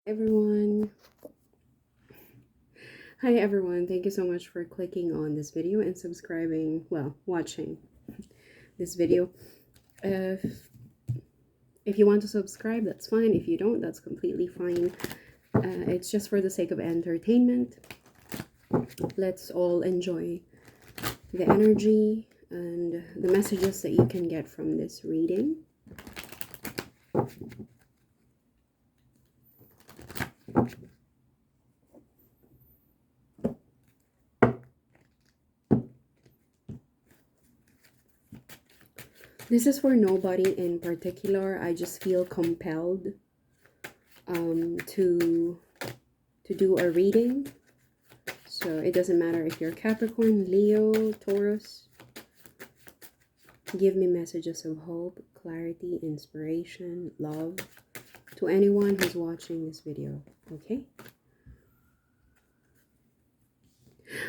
Everyone. Hi everyone, thank you so much for clicking on this video and subscribing, well, watching this video. If you want to subscribe, that's fine. If you don't, that's completely fine. It's just for the sake of entertainment. Let's all enjoy the energy and the messages that you can get from this reading. This is for nobody in particular. I just feel compelled to do a reading. So it doesn't matter if you're Capricorn, Leo, Taurus. Give me messages of hope, clarity, inspiration, love to anyone who's watching this video, okay?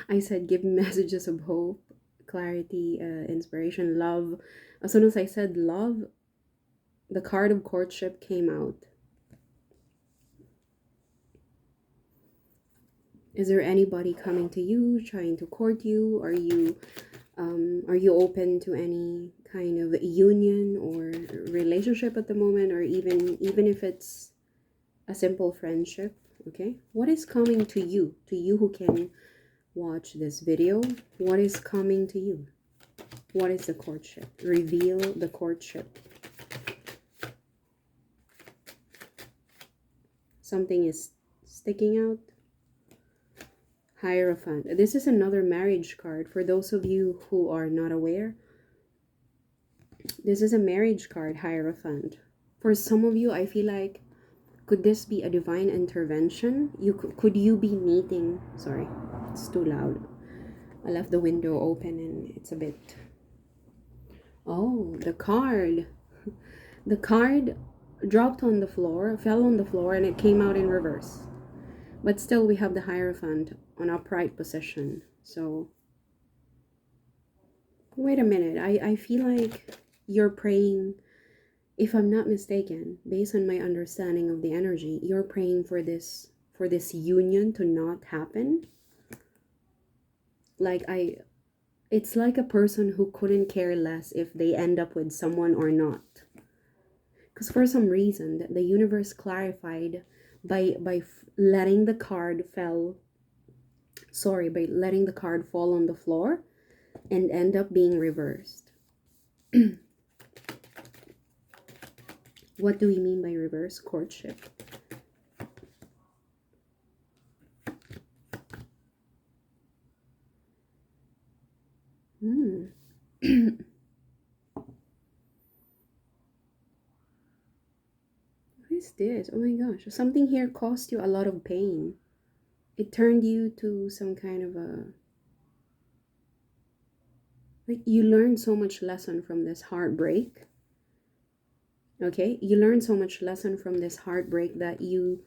I said give me messages of hope, clarity, inspiration, love. As soon as I said love, the card of courtship came out. Is there anybody coming to you, trying to court you? Are you open to any kind of union or relationship at the moment, or even if it's a simple friendship? Okay, what is coming to you who can watch this video? What is coming to you? What is the courtship? Reveal the courtship. Something is sticking out. Hierophant. This is another marriage card. For those of you who are not aware, this is a marriage card, Hierophant. For some of you, I feel like, could this be a divine intervention? Could you be meeting, sorry, it's too loud. I left the window open and it's a bit, oh, the card. The card dropped on the floor, fell on the floor, and it came out in reverse. But still, we have the Hierophant on upright position. So, wait a minute. I feel like you're praying, if I'm not mistaken, based on my understanding of the energy, you're praying for this union to not happen. Like it's like a person who couldn't care less if they end up with someone or not. Because for some reason, the universe clarified by letting the card fall on the floor and end up being reversed. What do we mean by reverse courtship? Who is this? Oh my gosh, something here caused you a lot of pain. It turned you to some kind of a, like, you learned so much lesson from this heartbreak. Okay, you learned so much lesson from this heartbreak that you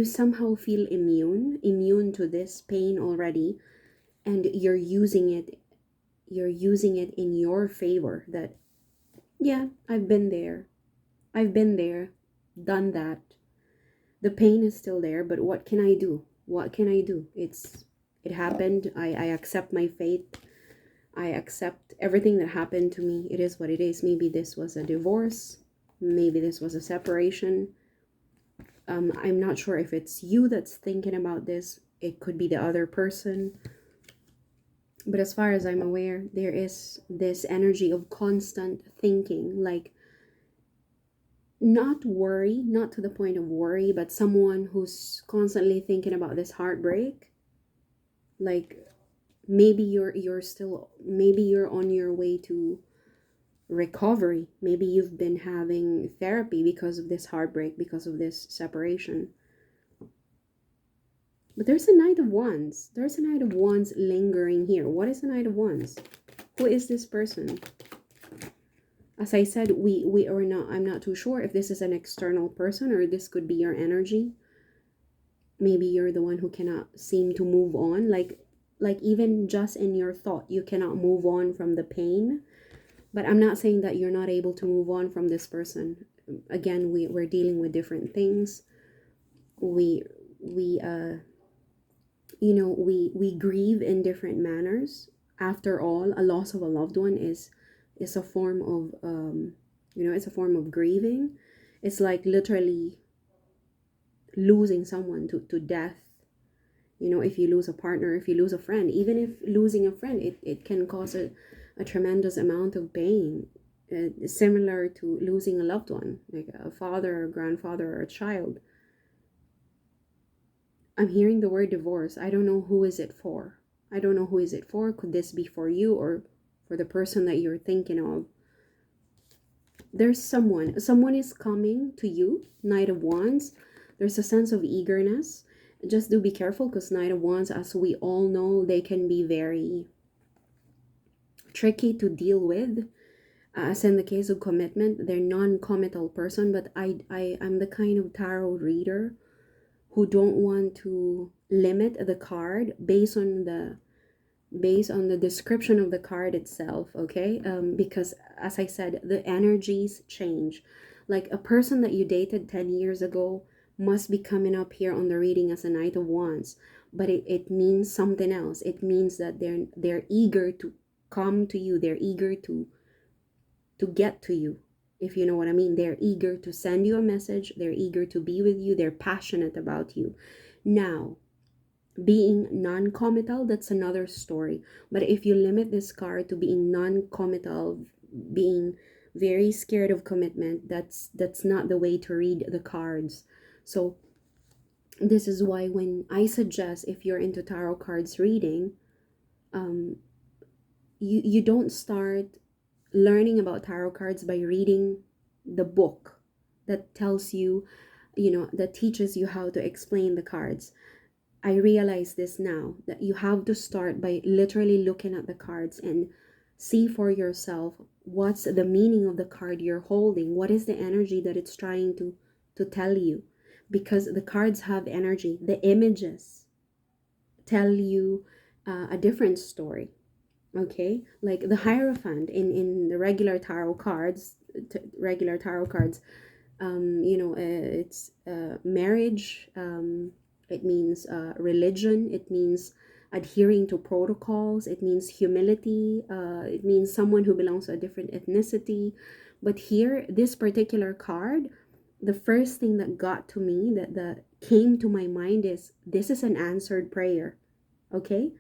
somehow feel immune to this pain already, and you're using it in your favor. That, yeah, I've been there, done that. The pain is still there, but what can I do? It happened. I accept my fate. I accept everything that happened to me. It is what it is. Maybe this was a divorce, maybe this was a separation. I'm not sure if it's you that's thinking about this. It could be the other person. But as far as I'm aware, there is this energy of constant thinking, like, not worry, not to the point of worry, but someone who's constantly thinking about this heartbreak. Like, maybe you're on your way to recovery. Maybe you've been having therapy because of this heartbreak, because of this separation. But there's a Knight of Wands. There's a Knight of Wands lingering here. What is the Knight of Wands? Who is this person? As I said, we are not, I'm not too sure if this is an external person or this could be your energy. Maybe you're the one who cannot seem to move on. Like even just in your thought, you cannot move on from the pain. But I'm not saying that you're not able to move on from this person. Again, we're dealing with different things. We we grieve in different manners. After all, a loss of a loved one is a form of it's a form of grieving. It's like literally losing someone to death. If you lose a partner, if you lose a friend, even if losing a friend, it can cause a tremendous amount of pain, similar to losing a loved one, like a father or grandfather or a child. I'm hearing the word divorce. I don't know who is it for. I don't know who is it for. Could this be for you or for the person that you're thinking of? There's someone is coming to you. Knight of Wands. There's a sense of eagerness. Just do be careful, because Knight of Wands, as we all know, they can be very tricky to deal with. As in the case of commitment, they're non-committal person, but I'm the kind of tarot reader who don't want to limit the card based on the description of the card itself, okay? Because as I said, the energies change. Like a person that you dated 10 years ago must be coming up here on the reading as a Knight of Wands, but it means something else. It means that they're eager to come to you. They're eager to get to you, if you know what I mean. They're eager to send you a message. They're eager to be with you. They're passionate about you. Now, being non-committal, that's another story. But if you limit this card to being non-committal, being very scared of commitment, that's not the way to read the cards. So this is why when I suggest, if you're into tarot cards reading, you don't start learning about tarot cards by reading the book that tells you, that teaches you how to explain the cards. I realize this now, that you have to start by literally looking at the cards and see for yourself what's the meaning of the card you're holding. What is the energy that it's trying to tell you? Because the cards have energy. The images tell you a different story. Okay, like the Hierophant in the regular tarot cards, it's marriage, it means religion, it means adhering to protocols, it means humility, it means someone who belongs to a different ethnicity. But here, this particular card, the first thing that got to me, that came to my mind, is this is an answered prayer. Okay,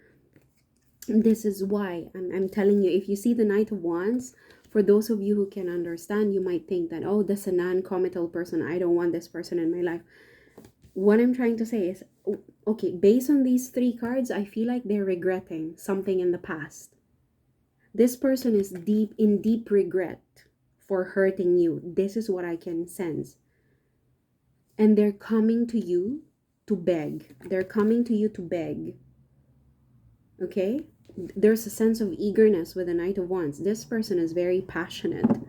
this is why I'm telling you, if you see the Knight of Wands, for those of you who can understand, you might think that, oh, that's a non-committal person, I don't want this person in my life. What I'm trying to say is, okay, based on these three cards, I feel like they're regretting something in the past. This person is in deep regret for hurting you. This is what I can sense. And they're coming to you to beg. They're coming to you to beg. Okay? There's a sense of eagerness with the Knight of Wands. This person is very passionate.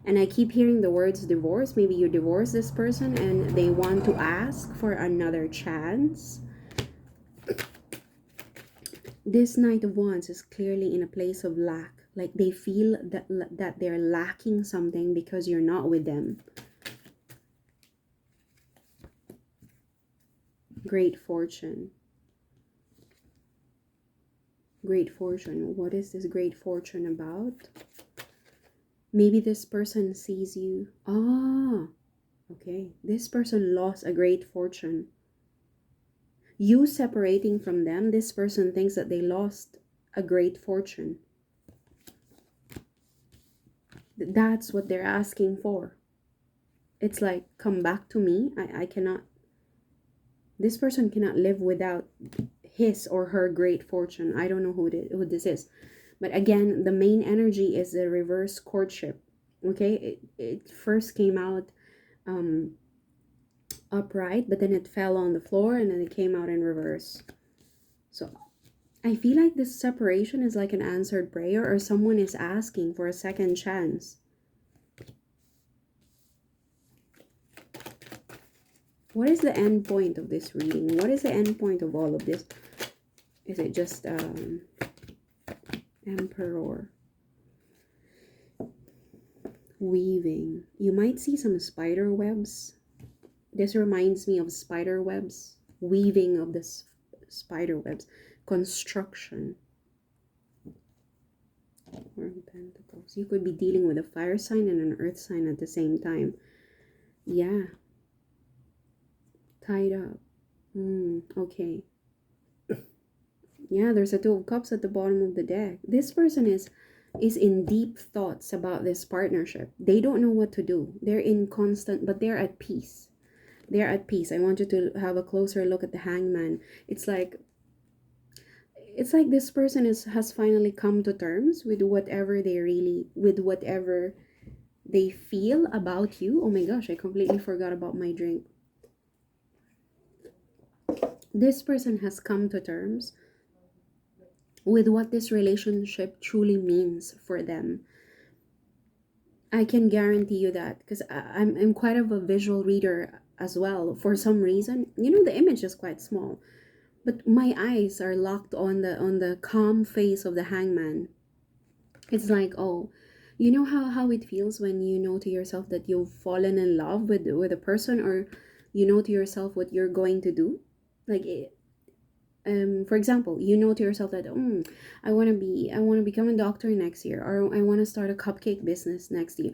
And I keep hearing the words divorce. Maybe you divorce this person and they want to ask for another chance. This Knight of Wands is clearly in a place of lack. Like they feel that they're lacking something because you're not with them. Great fortune. Great fortune. What is this great fortune about? Maybe this person sees you. Okay. This person lost a great fortune. You separating from them, this person thinks that they lost a great fortune. That's what they're asking for. It's like, come back to me. I cannot. This person cannot live without his or her great fortune. I don't know who this is. But again, the main energy is the reverse courtship. Okay, it first came out upright, but then it fell on the floor and then it came out in reverse. So I feel like this separation is like an answered prayer, or someone is asking for a second chance. What is the end point of this reading? What is the end point of all of this? Is it just Emperor? Weaving. You might see some spider webs. This reminds me of spider webs. Weaving of the spider webs. Construction. Four of Pentacles. You could be dealing with a fire sign and an earth sign at the same time. Yeah. Tied up. Okay. Yeah, there's a Two of Cups at the bottom of the deck. This person is in deep thoughts about this partnership. They don't know what to do. They're in constant, but they're at peace. They're at peace. I want you to have a closer look at the Hangman. It's like this person has finally come to terms with whatever they feel about you. Oh my gosh, I completely forgot about my drink. This person has come to terms with what this relationship truly means for them. I can guarantee you that, because I'm quite of a visual reader as well. For some reason, the image is quite small, but my eyes are locked on the calm face of the Hangman. It's like, oh, you know how it feels when you know to yourself that you've fallen in love with a person, or you know to yourself what you're going to do. Like, for example, you know to yourself that I want to become a doctor next year, or I want to start a cupcake business next year.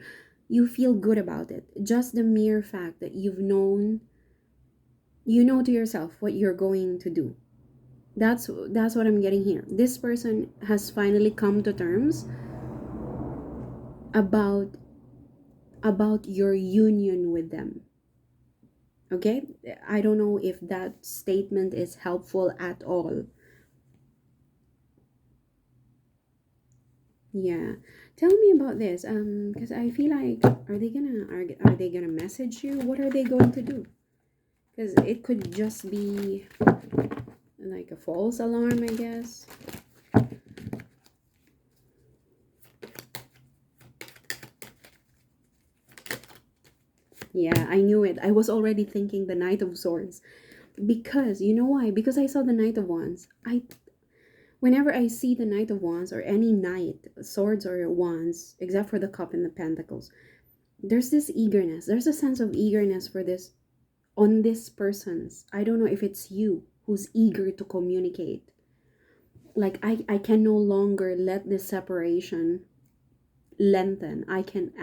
You feel good about it. Just the mere fact that you know to yourself what you're going to do. That's what I'm getting here. This person has finally come to terms about your union with them. Okay? I don't know if that statement is helpful at all. Yeah, tell me about this. Because I feel like, are they gonna message you? What are they going to do? Because it could just be like a false alarm, I guess. Yeah, I knew it. I was already thinking the Knight of Swords, because you know why? Because I saw the Knight of Wands. Whenever I see the Knight of Wands or any knight, swords or wands, except for the Cup and the Pentacles, there's this eagerness. There's a sense of eagerness for this on this person's. I don't know if it's you who's eager to communicate. Like, I can no longer let this separation lengthen. I can't.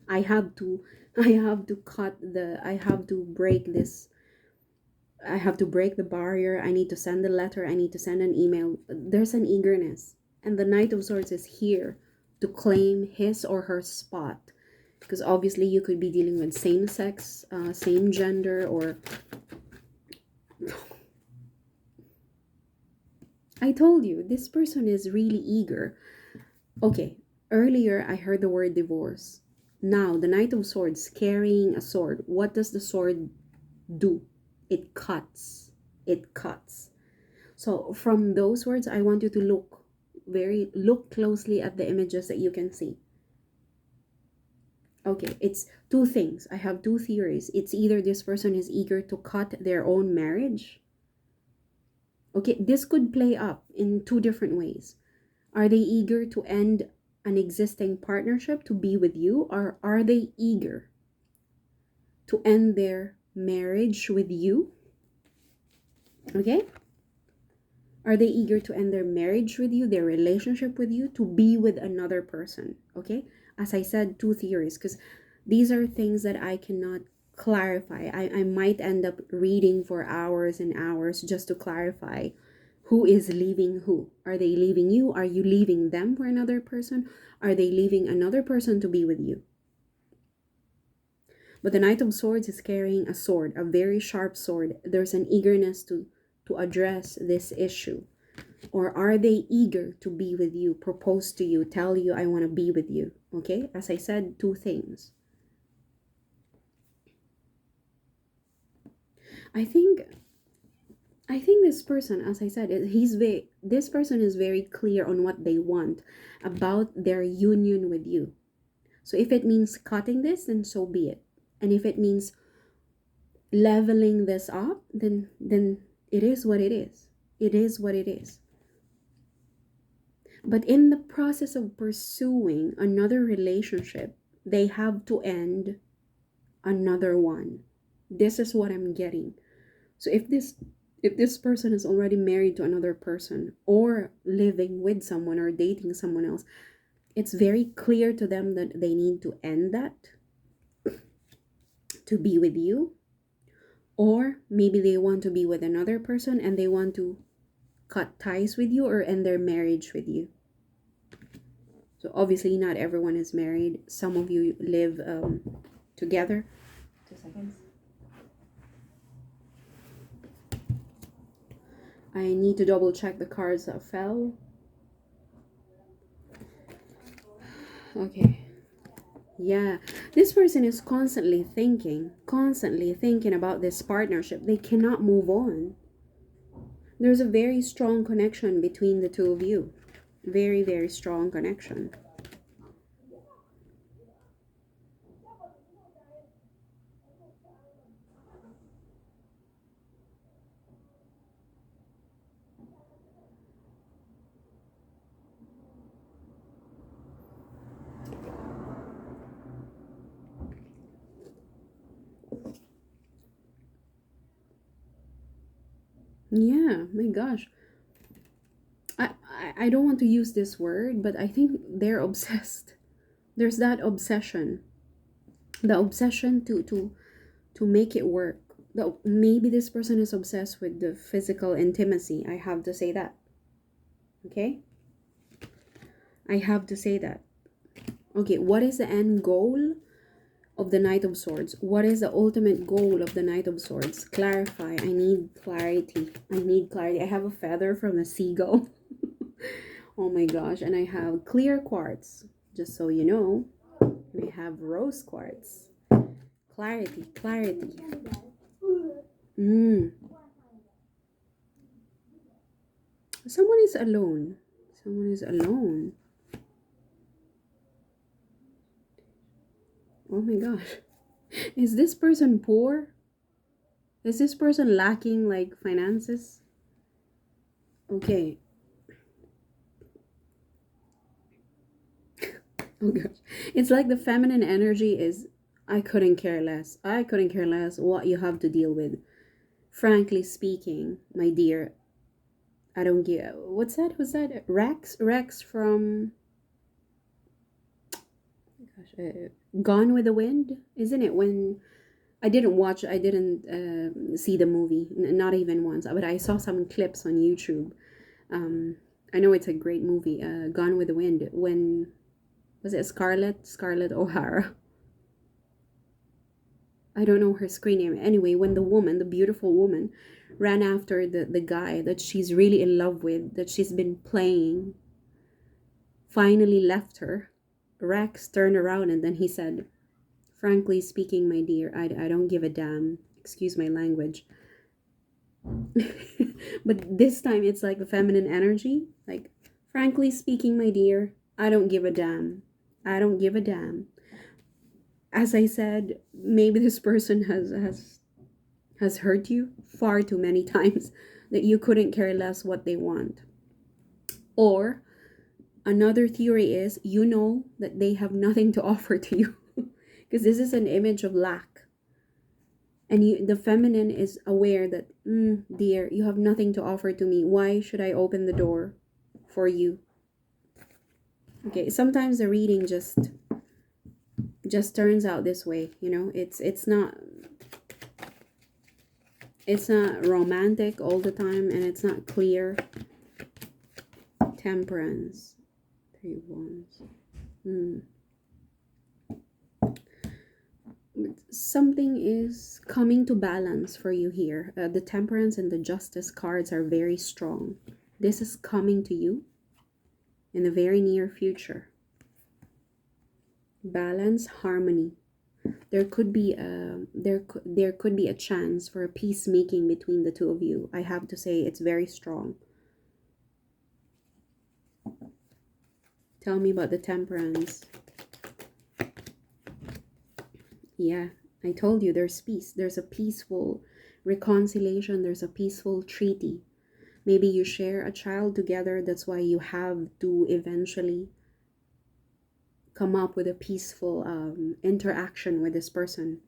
I have to I have to break this. I have to break the barrier. I need to send a letter. I need to send an email. There's an eagerness. And the Knight of Swords is here to claim his or her spot. Because obviously you could be dealing with same sex, same gender, or... I told you, this person is really eager. Okay, earlier I heard the word divorce. Now, the Knight of Swords carrying a sword. What does the sword do? It cuts. It cuts. So from those words, I want you to look closely at the images that you can see. Okay, it's two things. I have two theories. It's either this person is eager to cut their own marriage. Okay, this could play up in two different ways. Are they eager to end an existing partnership to be with you, or are they eager to end their marriage with you? Okay? Are they eager to end their marriage with you, their relationship with you, to be with another person? Okay? As I said, two theories, because these are things that I cannot clarify. I might end up reading for hours and hours just to clarify who is leaving who. Are they leaving you? Are you leaving them for another person? Are they leaving another person to be with you? But the Knight of Swords is carrying a sword, a very sharp sword. There's an eagerness to address this issue. Or are they eager to be with you, propose to you, tell you, I want to be with you? Okay? As I said, two things. I think this person, as I said, this person is very clear on what they want about their union with you. So if it means cutting this, then so be it. And if it means leveling this up, then it is what it is. It is what it is. But in the process of pursuing another relationship, they have to end another one. This is what I'm getting. So if this person is already married to another person or living with someone or dating someone else, it's very clear to them that they need to end that to be with you. Or maybe they want to be with another person and they want to cut ties with you or end their marriage with you. So obviously not everyone is married. Some of you live together. 2 seconds. I need to double check the cards that fell. Okay. Yeah, this person is constantly thinking about this partnership. They cannot move on. There's a very strong connection between the two of you. Very, very strong connection. Yeah, my gosh. I don't want to use this word, but I think they're obsessed. There's that obsession. The obsession to make it work. Maybe this person is obsessed with the physical intimacy. I have to say that. Okay? I have to say that. Okay, what is the end goal of the Knight of Swords? What is the ultimate goal of the Knight of Swords? Clarify. I need clarity. I need clarity. I have a feather from a seagull. Oh my gosh. And I have clear quartz. Just so you know, we have rose quartz. Clarity, clarity. Someone is alone. Someone is alone. Oh my gosh. Is this person poor? Is this person lacking like finances? Okay. Oh gosh. It's like the feminine energy is, I couldn't care less. I couldn't care less what you have to deal with. Frankly speaking, my dear, I don't give. What's that? What's that? Rex from. Gosh, Gone with the Wind, isn't it? When I didn't watch, I didn't see the movie, not even once, but I saw some clips on YouTube. Um, I know it's a great movie. Gone with the Wind. When was it? Scarlett O'Hara. I don't know her screen name. Anyway, when the woman, the beautiful woman, ran after the guy that she's really in love with, that she's been playing, finally left her. Rex turned around and then he said, frankly speaking, my dear, I don't give a damn. Excuse my language. But this time it's like the feminine energy. Like, frankly speaking, my dear, I don't give a damn. I don't give a damn. As I said, maybe this person has hurt you far too many times that you couldn't care less what they want. Or another theory is you know that they have nothing to offer to you because this is an image of lack. And the feminine is aware that, dear, you have nothing to offer to me. Why should I open the door for you? Okay, sometimes the reading just turns out this way, you know. It's not romantic all the time, and it's not clear. Temperance, 3 wands. Something is coming to balance for you here. The Temperance and the Justice cards are very strong. This is coming to you in the very near future. Balance, harmony. There could be there could be a chance for a peacemaking between the two of you. I have to say it's very strong. Tell me about the Temperance. Yeah, I told you there's peace. There's a peaceful reconciliation. There's a peaceful treaty. Maybe you share a child together. That's why you have to eventually come up with a peaceful interaction with this person.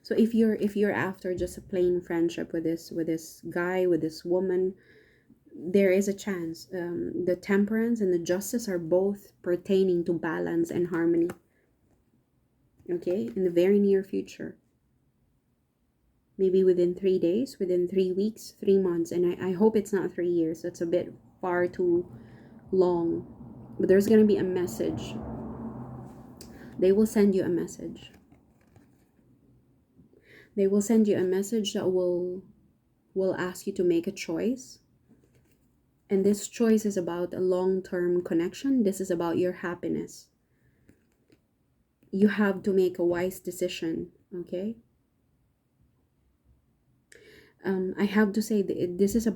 So if you're after just a plain friendship with this guy, with this woman, there is a chance. The temperance and the justice are both pertaining to balance and harmony. Okay, in the very near future, maybe within 3 days, within 3 weeks, 3 months, and I hope it's not 3 years. That's a bit far too long. But there's gonna be a message. They will send you a message. They will send you a message that will ask you to make a choice. And this choice is about a long-term connection. This is about your happiness. You have to make a wise decision, okay? I have to say that this is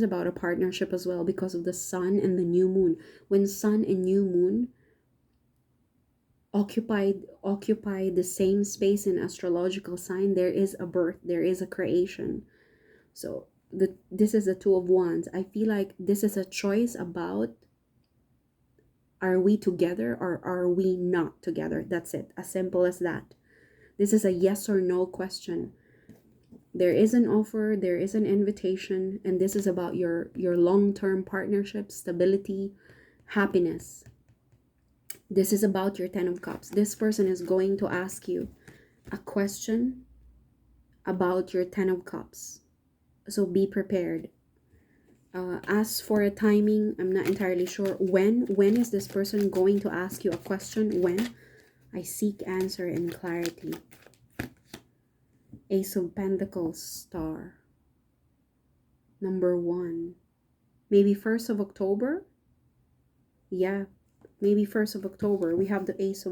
about a partnership as well, because of the sun and the new moon. When sun and new moon occupy the same space in astrological sign, there is a birth, there is a creation. So this is the Two of Wands. I feel like this is a choice about, are we together or are we not together? That's it, as simple as that. This is a yes or no question. There is an offer, there is an invitation, and this is about your long-term partnership, stability, happiness. This is about your Ten of Cups. This person is going to ask you a question about your Ten of Cups. So be prepared. As for a timing, I'm not entirely sure. When is this person going to ask you a question? When? I seek answer and clarity. Ace of Pentacles, Star. Number 1. Maybe 1st of October? Yeah, maybe 1st of October. We have the Ace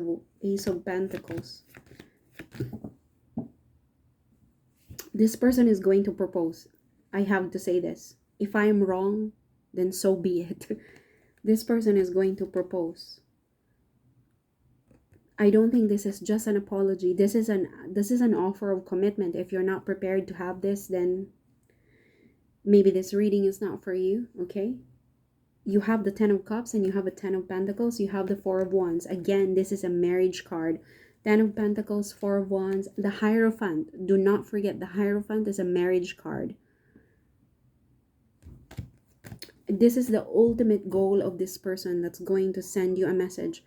of Pentacles. This person is going to propose. I have to say this. If I am wrong, then so be it. This person is going to propose. I don't think this is just an apology. This is an offer of commitment. If you're not prepared to have this, then maybe this reading is not for you, okay? You have the Ten of Cups and you have a Ten of Pentacles. You have the Four of Wands. Again, this is a marriage card. Ten of Pentacles, Four of Wands, the Hierophant. Do not forget, the Hierophant is a marriage card. This is the ultimate goal of this person that's going to send you a message.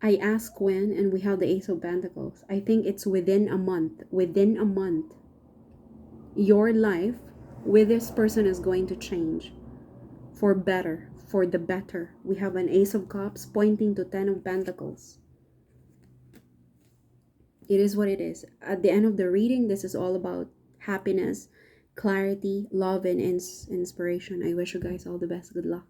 I ask when, and we have the Ace of Pentacles. I think it's within a month. Within a month, your life with this person is going to change. For better, for the better. We have an Ace of Cups pointing to Ten of Pentacles. It is what it is. At the end of the reading, this is all about happiness, clarity, love, and inspiration. I wish you guys all the best. Good luck.